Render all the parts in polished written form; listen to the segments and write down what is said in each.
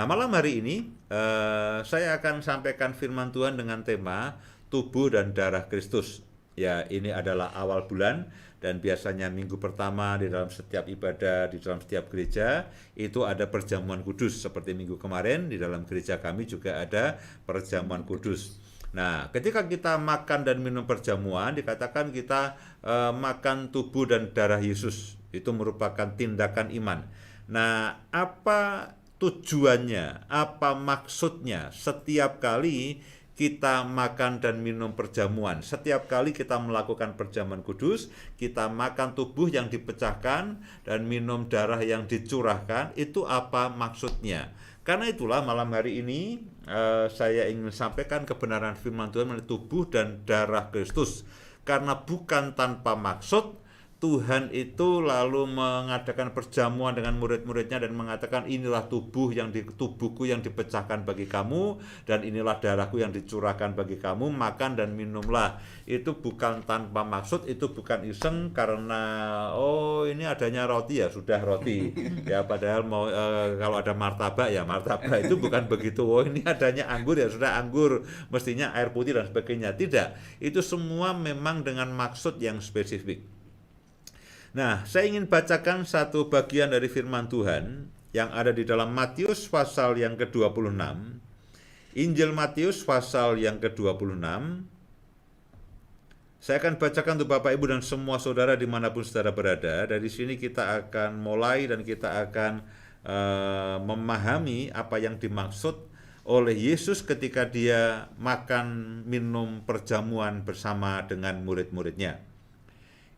Nah, malam hari ini saya akan sampaikan firman Tuhan dengan tema tubuh dan darah Kristus. Ya, ini adalah awal bulan dan biasanya minggu pertama di dalam setiap ibadah, di dalam setiap gereja itu ada perjamuan kudus. Seperti minggu kemarin di dalam gereja kami juga ada perjamuan kudus. Nah, ketika kita makan dan minum perjamuan, dikatakan kita makan tubuh dan darah Yesus. Itu merupakan tindakan iman. Nah, apa tujuannya, apa maksudnya setiap kali kita makan dan minum perjamuan? Setiap kali kita melakukan perjamuan kudus, kita makan tubuh yang dipecahkan dan minum darah yang dicurahkan, itu apa maksudnya? Karena itulah malam hari ini saya ingin sampaikan kebenaran firman Tuhan mengenai tubuh dan darah Kristus. Karena bukan tanpa maksud Tuhan itu lalu mengadakan perjamuan dengan murid-muridnya dan mengatakan inilah tubuhku yang dipecahkan bagi kamu dan inilah darahku yang dicurahkan bagi kamu, makan dan minumlah. Itu bukan tanpa maksud, itu bukan iseng karena ini adanya roti ya sudah roti ya, padahal kalau ada martabak ya martabak, itu bukan begitu. Ini adanya anggur ya sudah anggur, mestinya air putih dan sebagainya. Tidak, itu semua memang dengan maksud yang spesifik. Nah, saya ingin bacakan satu bagian dari firman Tuhan yang ada di dalam Matius pasal yang ke-26. Injil Matius pasal yang ke-26. Saya akan bacakan untuk Bapak, Ibu, dan semua saudara dimanapun saudara berada. Dari sini kita akan mulai dan kita akan memahami apa yang dimaksud oleh Yesus ketika dia makan minum perjamuan bersama dengan murid-muridnya.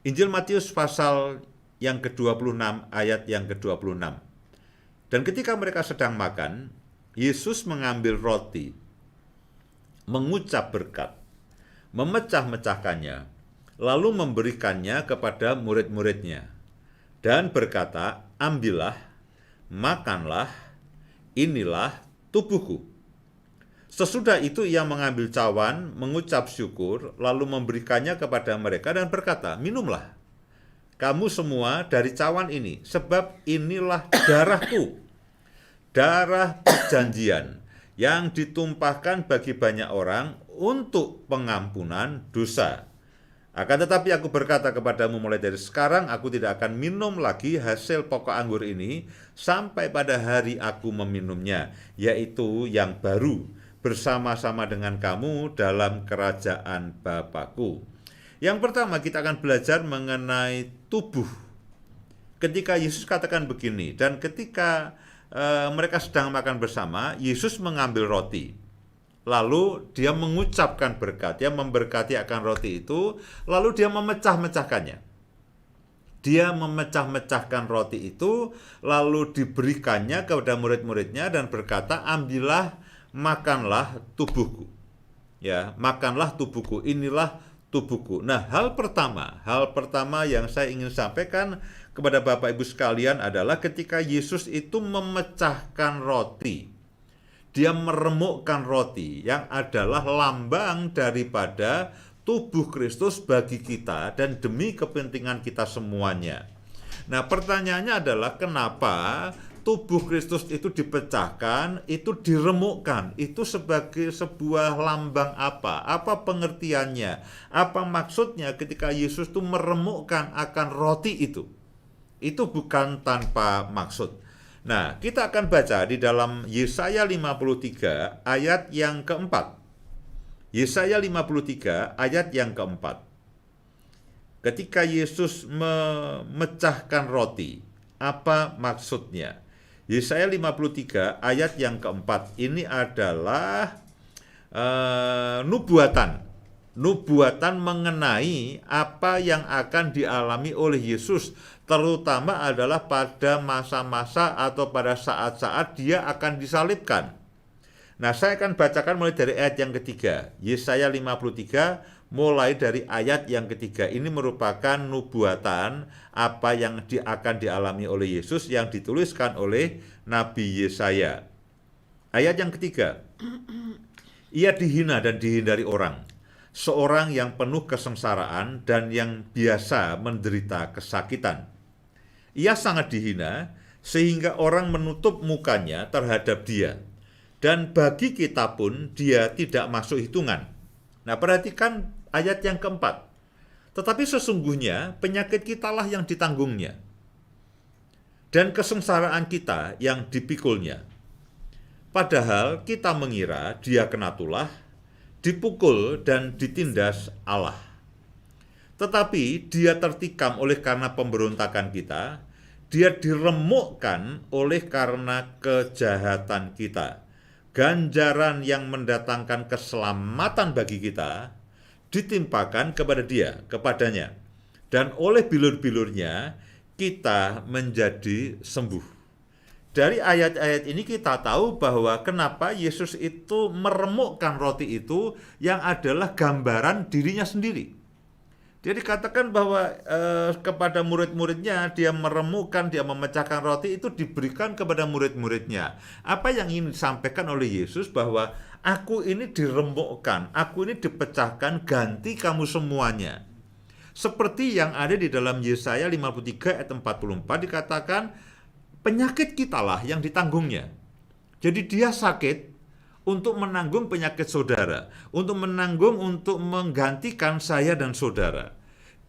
Injil Matius pasal yang ke-26 ayat yang ke-26. Dan ketika mereka sedang makan, Yesus mengambil roti, mengucap berkat, memecah-mecahkannya, lalu memberikannya kepada murid-muridnya, dan berkata, ambillah, makanlah, inilah tubuhku. Sesudah itu ia mengambil cawan, mengucap syukur, lalu memberikannya kepada mereka dan berkata, minumlah kamu semua dari cawan ini, sebab inilah darahku, darah perjanjian, yang ditumpahkan bagi banyak orang untuk pengampunan dosa. Akan tetapi aku berkata kepadamu, mulai dari sekarang aku tidak akan minum lagi hasil pokok anggur ini sampai pada hari aku meminumnya, yaitu yang baru bersama-sama dengan kamu dalam kerajaan Bapakku. Yang pertama kita akan belajar mengenai tubuh. Ketika Yesus katakan begini, dan ketika mereka sedang makan bersama, Yesus mengambil roti. Lalu dia mengucapkan berkat, dia memberkati akan roti itu, lalu dia memecah-mecahkannya. Dia memecah-mecahkan roti itu, lalu diberikannya kepada murid-muridnya dan berkata, ambillah, makanlah tubuhku. Ya, makanlah tubuhku, inilah tubuhku. Nah, hal pertama yang saya ingin sampaikan kepada Bapak Ibu sekalian adalah ketika Yesus itu memecahkan roti. Dia meremukkan roti yang adalah lambang daripada tubuh Kristus bagi kita dan demi kepentingan kita semuanya. Nah, pertanyaannya adalah kenapa tubuh Kristus itu dipecahkan, itu diremukkan, itu sebagai sebuah lambang apa? Apa pengertiannya? Apa maksudnya ketika Yesus itu meremukkan akan roti itu? Itu bukan tanpa maksud. Nah, kita akan baca di dalam Yesaya 53 ayat yang keempat. Yesaya 53 ayat yang keempat. Ketika Yesus memecahkan roti, apa maksudnya? Yesaya 53 ayat yang keempat ini adalah nubuatan mengenai apa yang akan dialami oleh Yesus, terutama adalah pada masa-masa atau pada saat-saat dia akan disalibkan. Nah, saya akan bacakan mulai dari ayat yang ketiga. Yesaya 53 mulai dari ayat yang ketiga. Ini merupakan nubuatan apa yang akan dialami oleh Yesus yang dituliskan oleh Nabi Yesaya. Ayat yang ketiga. Ia dihina dan dihindari orang, seorang yang penuh kesengsaraan dan yang biasa menderita kesakitan. Ia sangat dihina, sehingga orang menutup mukanya terhadap dia. Dan bagi kita pun dia tidak masuk hitungan. Nah, perhatikan ayat yang keempat. Tetapi sesungguhnya penyakit kitalah yang ditanggungnya, dan kesengsaraan kita yang dipikulnya. Padahal kita mengira dia kena tulah, dipukul dan ditindas Allah. Tetapi dia tertikam oleh karena pemberontakan kita, dia diremukkan oleh karena kejahatan kita. Ganjaran yang mendatangkan keselamatan bagi kita ditimpakan kepadanya, dan oleh bilur-bilurnya kita menjadi sembuh. Dari ayat-ayat ini kita tahu bahwa kenapa Yesus itu meremukkan roti itu yang adalah gambaran dirinya sendiri. Dia dikatakan bahwa kepada murid-muridnya dia meremukkan, dia memecahkan roti itu diberikan kepada murid-muridnya. Apa yang ingin disampaikan oleh Yesus bahwa aku ini diremukkan, aku ini dipecahkan, ganti kamu semuanya. Seperti yang ada di dalam Yesaya 53 ayat 44 dikatakan, penyakit kitalah yang ditanggungnya. Jadi dia sakit untuk menanggung penyakit saudara, untuk menggantikan saya dan saudara.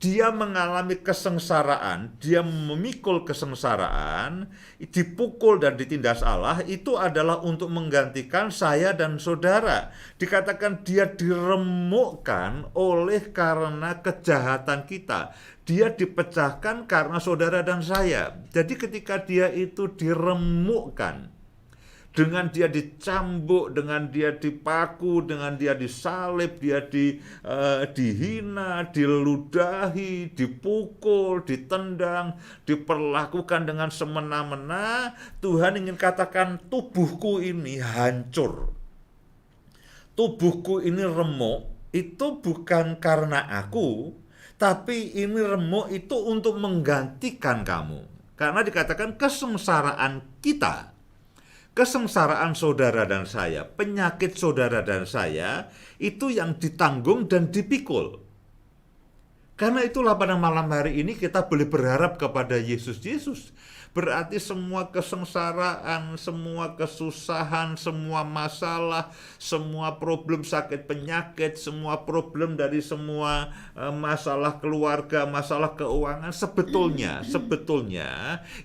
Dia mengalami kesengsaraan, dia memikul kesengsaraan, dipukul dan ditindas Allah, itu adalah untuk menggantikan saya dan saudara. Dikatakan dia diremukkan oleh karena kejahatan kita. Dia dipecahkan karena saudara dan saya. Jadi ketika dia itu diremukkan, dengan dia dicambuk, dengan dia dipaku, dengan dia disalib, dia dihina, diludahi, dipukul, ditendang, diperlakukan dengan semena-mena, Tuhan ingin katakan tubuhku ini hancur. Tubuhku ini remuk, itu bukan karena aku, tapi ini remuk itu untuk menggantikan kamu. Karena dikatakan kesengsaraan kita, kesengsaraan saudara dan saya, penyakit saudara dan saya, itu yang ditanggung dan dipikul. Karena itulah pada malam hari ini kita boleh berharap kepada Yesus. Berarti semua kesengsaraan, semua kesusahan, semua masalah, semua problem sakit penyakit, semua problem dari semua masalah keluarga, masalah keuangan, sebetulnya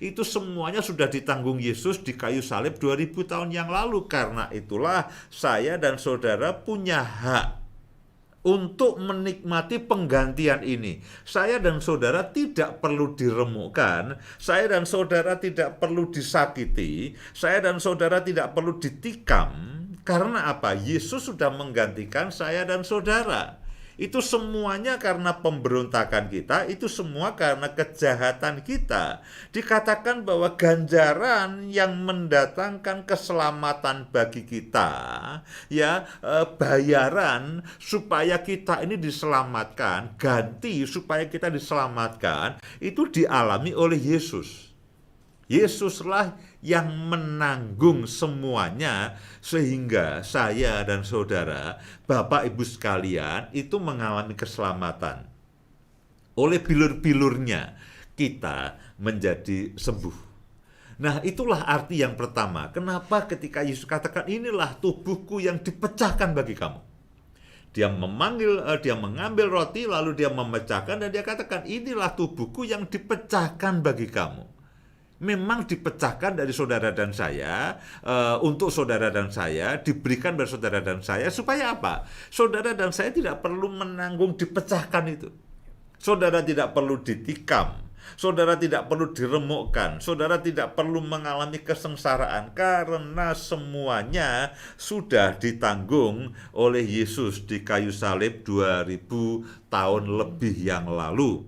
itu semuanya sudah ditanggung Yesus di kayu salib 2000 tahun yang lalu. Karena itulah saya dan saudara punya hak untuk menikmati penggantian ini. Saya dan saudara tidak perlu diremukkan, saya dan saudara tidak perlu disakiti, saya dan saudara tidak perlu ditikam. Karena apa? Yesus sudah menggantikan saya dan saudara. Itu semuanya karena pemberontakan kita, itu semua karena kejahatan kita. Dikatakan bahwa ganjaran yang mendatangkan keselamatan bagi kita, bayaran supaya kita ini diselamatkan, ganti supaya kita diselamatkan, itu dialami oleh Yesus. Yesuslah yang menanggung semuanya sehingga saya dan saudara, Bapak Ibu sekalian, itu mengalami keselamatan. Oleh bilur-bilurnya kita menjadi sembuh. Nah, itulah arti yang pertama. Kenapa ketika Yesus katakan inilah tubuhku yang dipecahkan bagi kamu. Dia mengambil roti lalu dia memecahkan dan dia katakan inilah tubuhku yang dipecahkan bagi kamu. Memang dipecahkan dari saudara dan saya, untuk saudara dan saya, diberikan dari saudara dan saya, supaya apa? Saudara dan saya tidak perlu menanggung dipecahkan itu. Saudara tidak perlu ditikam, saudara tidak perlu diremukkan, saudara tidak perlu mengalami kesengsaraan, karena semuanya sudah ditanggung oleh Yesus di kayu salib 2000 tahun lebih yang lalu.